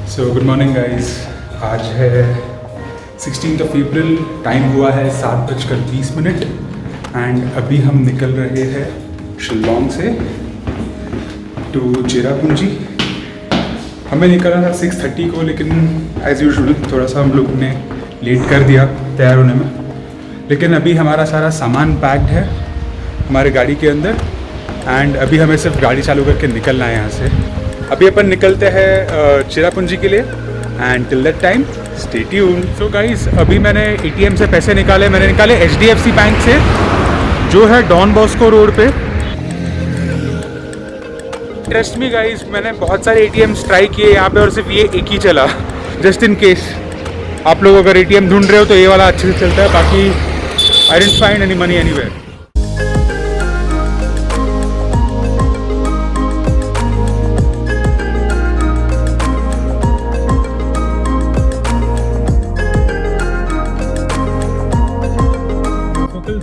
So good morning guys. आज है 16 अप्रैल, time हुआ है 7:20 एंड अभी हम निकल रहे हैं शिलोंग से टू चेरापूंजी। हमें निकलना था 6:30 को, लेकिन एज़ यूजुअल थोड़ा सा हम लोग ने लेट कर दिया तैयार होने में। लेकिन अभी हमारा सारा सामान पैक्ड है हमारे गाड़ी के अंदर एंड अभी हमें सिर्फ गाड़ी चालू करके निकलना है यहाँ से। अभी अपन निकलते हैं चेरापूंजी के लिए and till that time stay tuned. So guys, अभी मैंने एटीएम से पैसे निकाले। मैंने निकाले HDFC बैंक से, जो है डॉन बॉस्को रोड पे। ट्रस्ट मी गाइस, मैंने बहुत सारे ATMs ट्राई किए यहाँ पे और सिर्फ ये एक ही चला। जस्ट इन केस आप लोग अगर ATM ढूंढ रहे हो तो ये वाला अच्छे से चलता है, बाकी I didn't find any money anywhere.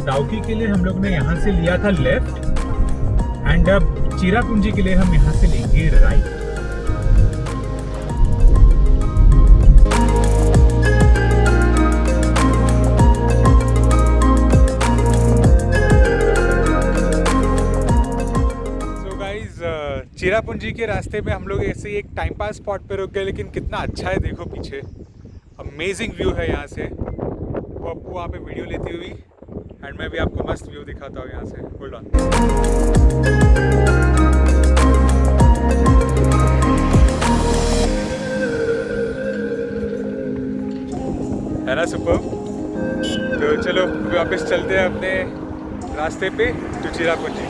Dawki के लिए हम लोग ने यहाँ से लिया था लेफ्ट एंड अब चेरापूंजी के लिए हम यहाँ से लेंगे राइट। सो गाइस, चेरापूंजी के रास्ते में हम लोग ऐसे ही एक टाइम पास स्पॉट पे रुक गए, लेकिन कितना अच्छा है देखो पीछे, अमेजिंग व्यू है यहाँ से। वो आपको वहाँ पे वीडियो लेती हुई एंड मैं भी आपको मस्त व्यू दिखाता हूँ यहाँ से। Hold on. है ना सुपर। तो चलो अभी वापस चलते हैं अपने रास्ते पे टू चेरापूंजी।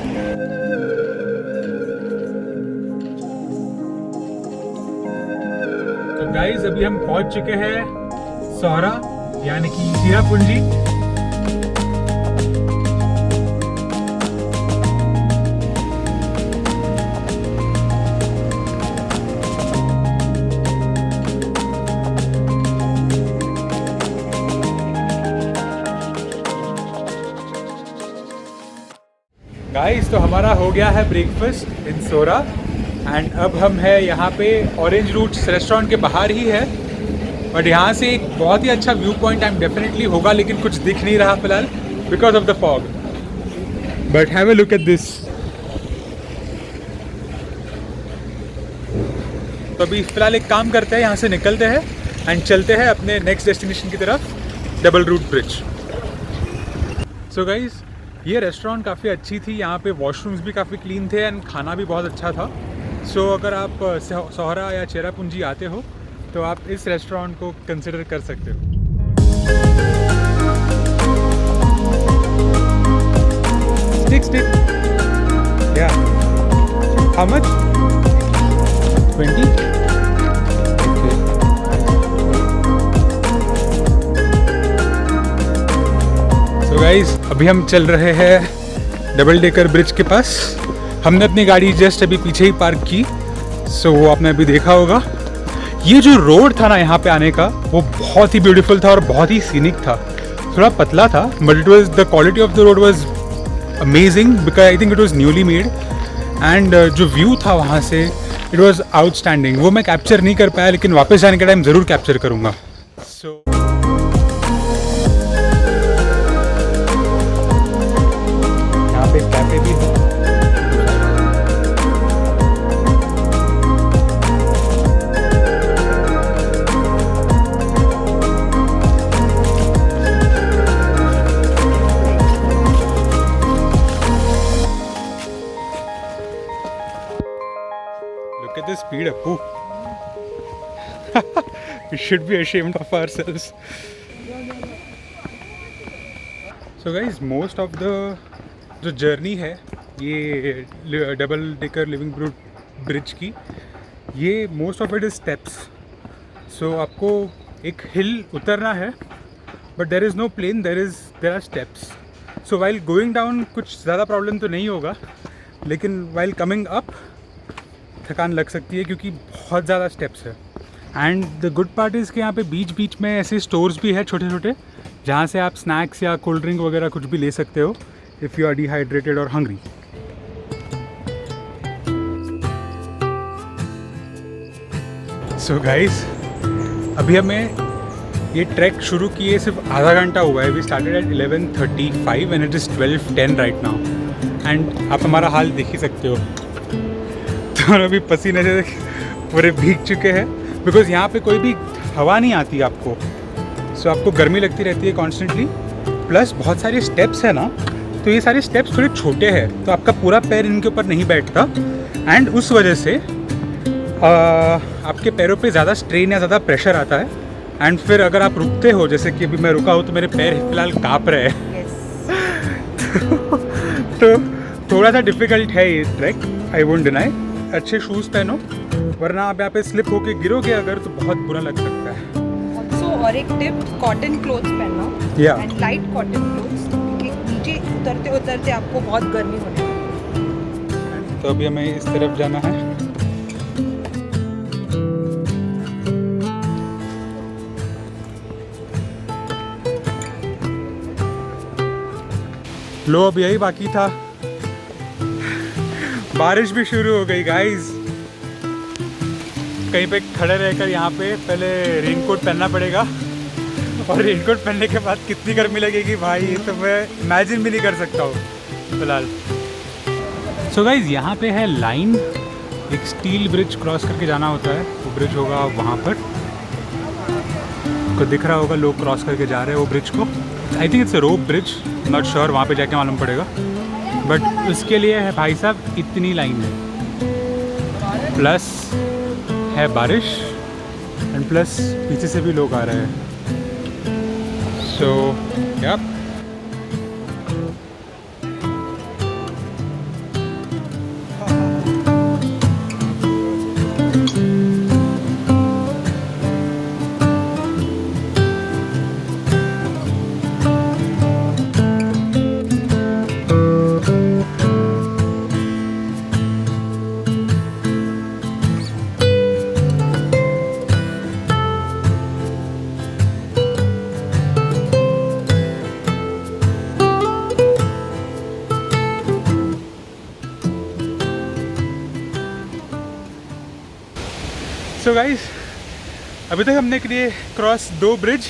तो गाइस, अभी हम पहुंच चुके हैं सोहरा यानी कि चेरापूंजी। गाइस, तो हमारा हो गया है ब्रेकफास्ट इन सोहरा एंड अब हम है यहाँ पे ऑरेंज रूट्स रेस्टोरेंट के बाहर ही है। बट यहाँ से एक बहुत ही अच्छा व्यू पॉइंट टाइम डेफिनेटली होगा, लेकिन कुछ दिख नहीं रहा फिलहाल because of the fog. But have a look at this. तो अभी फिलहाल एक काम करते हैं, यहाँ से निकलते हैं एंड चलते हैं अपने नेक्स्ट डेस्टिनेशन की तरफ, double root bridge. So guys, ये रेस्टोरेंट काफ़ी अच्छी थी, यहाँ पे वॉशरूम्स भी काफ़ी क्लीन थे एंड खाना भी बहुत अच्छा था। सो अगर आप सोहरा या चेरापूंजी आते हो तो आप इस रेस्टोरेंट को कंसिडर कर सकते हो। स्टिक या हाउ मच 20। तो गाइस, अभी हम चल रहे हैं डबल डेकर ब्रिज के पास। हमने अपनी गाड़ी जस्ट अभी पीछे ही पार्क की। सो वो आपने अभी देखा होगा, ये जो रोड था ना यहाँ पे आने का, वो बहुत ही ब्यूटीफुल था और बहुत ही सीनिक था। थोड़ा पतला था but it was the quality of the road was amazing because I think it was newly made and जो व्यू था वहाँ से इट वाज आउटस्टैंडिंग। वो मैं कैप्चर नहीं कर पाया, लेकिन वापस जाने के टाइम ज़रूर कैप्चर करूँगा। सो यहाँ पे कैफे भी है। Look at the speed up. We should be ashamed of ourselves. So guys, most of the जो जर्नी है ये डबल डेकर लिविंग ब्रिज की, ये most of it is steps. So आपको एक हिल उतरना है but there is no plain, there are steps. So while going down कुछ ज़्यादा प्रॉब्लम तो नहीं होगा, लेकिन वाइल कमिंग अप थकान लग सकती है क्योंकि बहुत ज़्यादा स्टेप्स है। And the good part is कि यहाँ पे बीच बीच में ऐसे स्टोर्स भी है छोटे छोटे, जहाँ से आप स्नैक्स या कोल्ड ड्रिंक वगैरह कुछ भी ले सकते हो इफ़ यू आर डिहाइड्रेटेड और हंग्री। सो गाइस, अभी हमें ये ट्रैक शुरू किए सिर्फ आधा घंटा हुआ है। We started at 11:35 and it is 12:10 right now. And आप हमारा हाल देख ही सकते हो, तो हम अभी पसीने से पूरे भीग चुके हैं, बिकॉज़ यहाँ पे कोई भी हवा नहीं आती आपको। सो आपको गर्मी लगती रहती है कॉन्स्टेंटली, प्लस बहुत सारे स्टेप्स हैं ना, तो ये सारे स्टेप्स थोड़े छोटे हैं, तो आपका पूरा पैर इनके ऊपर नहीं बैठता, एंड उस वजह से आपके पैरों पे ज़्यादा स्ट्रेन या ज़्यादा प्रेशर आता है। एंड फिर अगर आप रुकते हो, जैसे कि अभी मैं रुका हूँ तो मेरे पैर फिलहाल काँप रहे हैं। तो थोड़ा सा डिफ़िकल्ट है ये ट्रैक, आई वोंट डिनाई। अच्छे शूज़ पहनो, वरना आप यहाँ पे स्लिप होके गिरोगे अगर तो बहुत बुरा लग सकता है। और एक टिप, कॉटन क्लोथ्स पहनना एंड लाइट कॉटन क्लोथ्स, क्योंकि नीचे उतरते उतरते आपको बहुत गर्मी होने वाली है। तो अभी हमें इस तरफ जाना है। लो, अब यही बाकी था। बारिश भी शुरू हो गई गाइस। कहीं पे खड़े रहकर यहाँ पे पहले रेनकोट पहनना पड़ेगा, और रेनकोट पहनने के बाद कितनी गर्मी लगेगी भाई, ये तो मैं इमेजिन भी नहीं कर सकता हूँ फिलहाल। सो गाइस, यहाँ पे है लाइन, एक स्टील ब्रिज क्रॉस करके जाना होता है। वो ब्रिज होगा वहाँ पर, को दिख रहा होगा, लोग क्रॉस करके जा रहे हैं वो ब्रिज को। I think it's a rope bridge, not sure, वहाँ पे जाके मालूम पड़ेगा। बट उसके लिए है भाई साहब इतनी लाइन है, प्लस है बारिश, एंड प्लस पीछे से भी लोग आ रहे हैं। सो यप, सो गाइस, अभी तक हमने लिए क्रॉस 2 ब्रिज।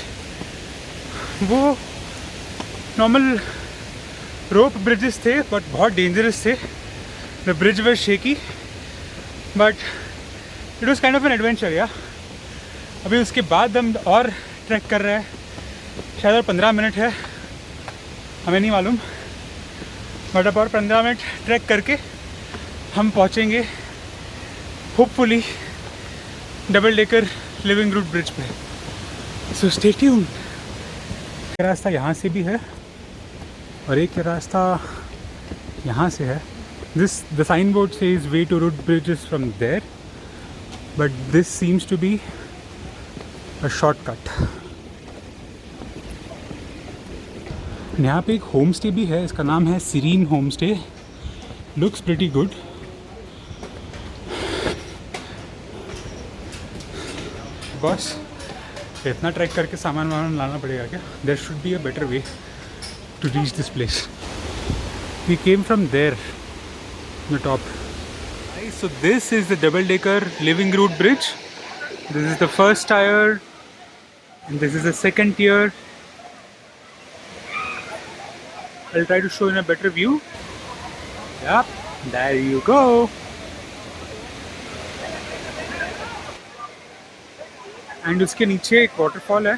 वो नॉर्मल रोप ब्रिजेस थे, बट बहुत डेंजरस थे। The bridge was shaky, but it was kind of an adventure या। अभी उसके बाद हम और ट्रैक कर रहे हैं, शायद और 15 मिनट है, हमें नहीं मालूम, बट अब और 15 मिनट ट्रैक करके हम पहुँचेंगे hopefully double decker living root bridge पे। So stay tuned. एक रास्ता यहाँ से भी है और एक रास्ता यहाँ से है। The sign board says way to root bridges from there, but this seems to be a shortcut. यहाँ पे एक होम स्टे भी है, इसका नाम है serene home stay. Looks pretty good. बस इतना ट्रैक करके सामान वामान लाना पड़ेगा क्या? There should be a better way to reach this place. We came from there, the top. So this is the double decker living root bridge. This is the first tier and this is the second tier. I'll try to show in a better view. Yep, there you go. And उसके नीचे एक waterfall है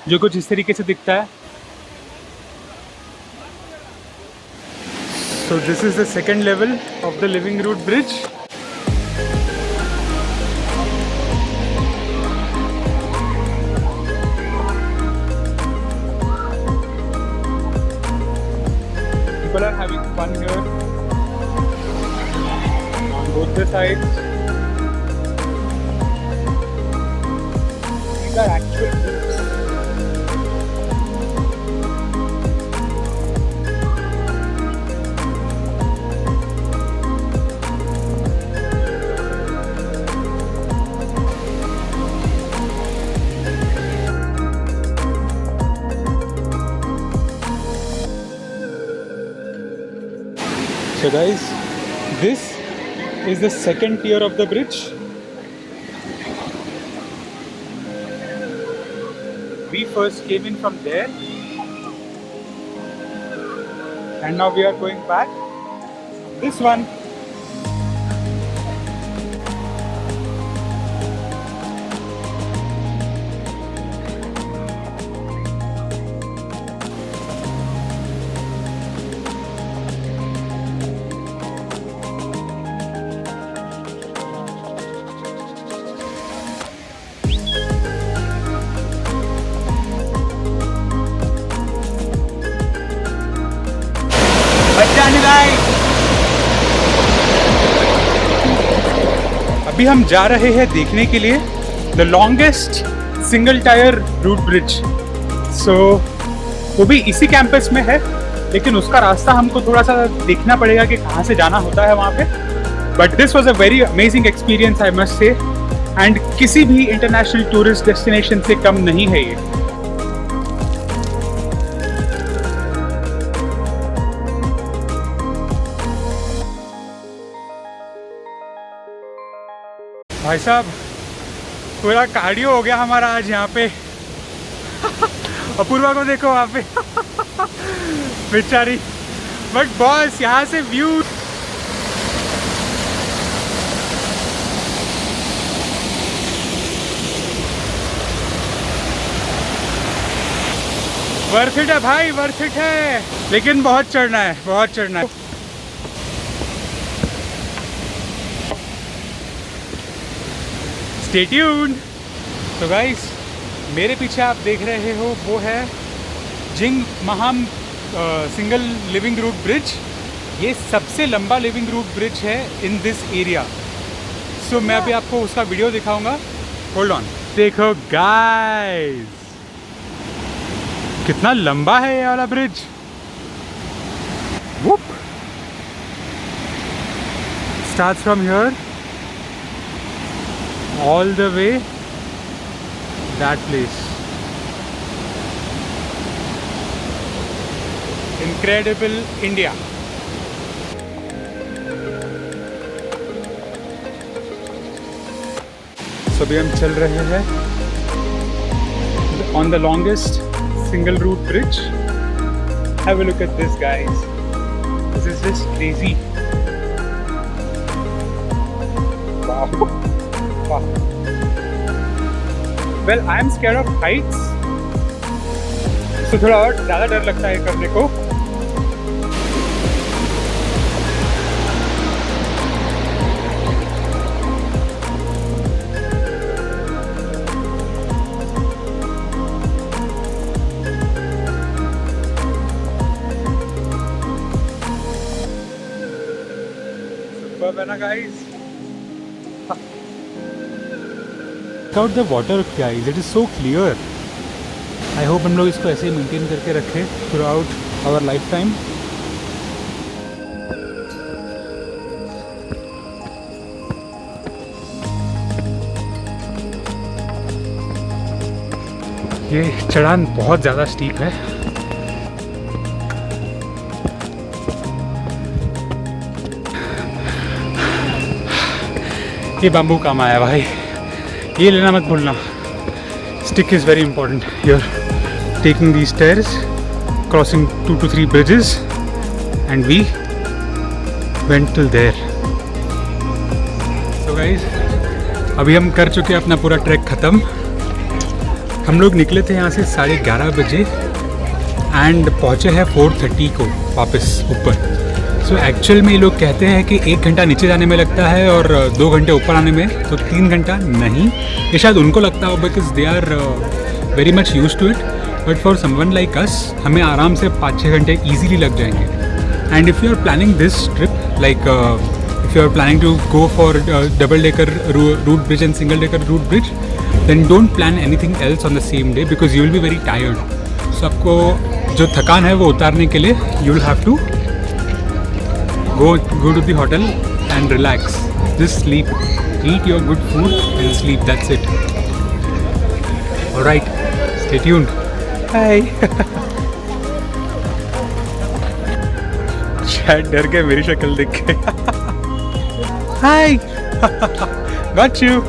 जो कुछ इस तरीके से दिखता है। So this is the second level of the living root bridge. People are having fun here on both the sides. These are actual books. So guys, this is the second tier of the bridge. We first came in from there, and now we are going back. This one. अभी हम जा रहे हैं देखने के लिए the longest single tier root bridge. So वो भी इसी कैंपस में है, लेकिन उसका रास्ता हमको थोड़ा सा देखना पड़ेगा कि कहाँ से जाना होता है वहाँ पे। But this was a very amazing experience I must say, and किसी भी इंटरनेशनल टूरिस्ट डेस्टिनेशन से कम नहीं है ये। भाई साहब पूरा कार्डियो हो गया हमारा आज यहाँ पे। अपूर्वा को देखो वहाँ पे बेचारी। बट बॉस यहाँ से व्यू वर्थ इट है भाई, वर्थ इट है, लेकिन बहुत चढ़ना है, बहुत चढ़ना है। Stay tuned. तो गाइस मेरे पीछे आप देख रहे हो वो है जिंग महाम सिंगल लिविंग रूट ब्रिज। ये सबसे लंबा लिविंग रूट ब्रिज है इन दिस एरिया। सो मैं अभी आपको उसका वीडियो दिखाऊंगा। Hold on. देखो गाइस कितना लंबा है ये वाला bridge. वुप starts from here all the way that place. Incredible India. So अभी हम चल रहे हैं on the longest single route bridge. Have a look at this, guys. This is just crazy. Wow. Well, I am scared of heights, so थोड़ा और ज़्यादा डर लगता है करने को। Superb है ना guys? Out the water guys, it is so clear. I hope हम लोग इसको ऐसे ही मेंटेन करके रखें throughout our lifetime. ये चढ़ान बहुत ज़्यादा स्टीप है। ये बाम्बू काम आया भाई, ये लेना मत भूलना। Stick is very important. You're taking these stairs, crossing 2 to 3 bridges, and we went till there. So guys, अभी हम कर चुके हैं अपना पूरा ट्रैक ख़त्म। हम लोग निकले थे यहाँ से 11:30 बजे एंड पहुँचे हैं 4:30 को वापस ऊपर। सो एक्चुअल में ये लोग कहते हैं कि 1 घंटा नीचे जाने में लगता है और 2 घंटे ऊपर आने में, तो 3 घंटा नहीं। ये शायद उनको लगता हो because they are very much use to it, but for someone like us हमें आराम से 5-6 घंटे ईजीली लग जाएंगे। And if you are planning this trip, like if you are planning to go for double decker root bridge and single decker root bridge, then don't plan anything else on the same day because you will be very tired. So आपको जो थकान है वो उतारने के लिए you will have to go to the hotel and relax, just sleep, eat your good food and sleep, that's it. All right, stay tuned. Hi. शायद डर के मेरी शक्ल देख के। Hi. Got you.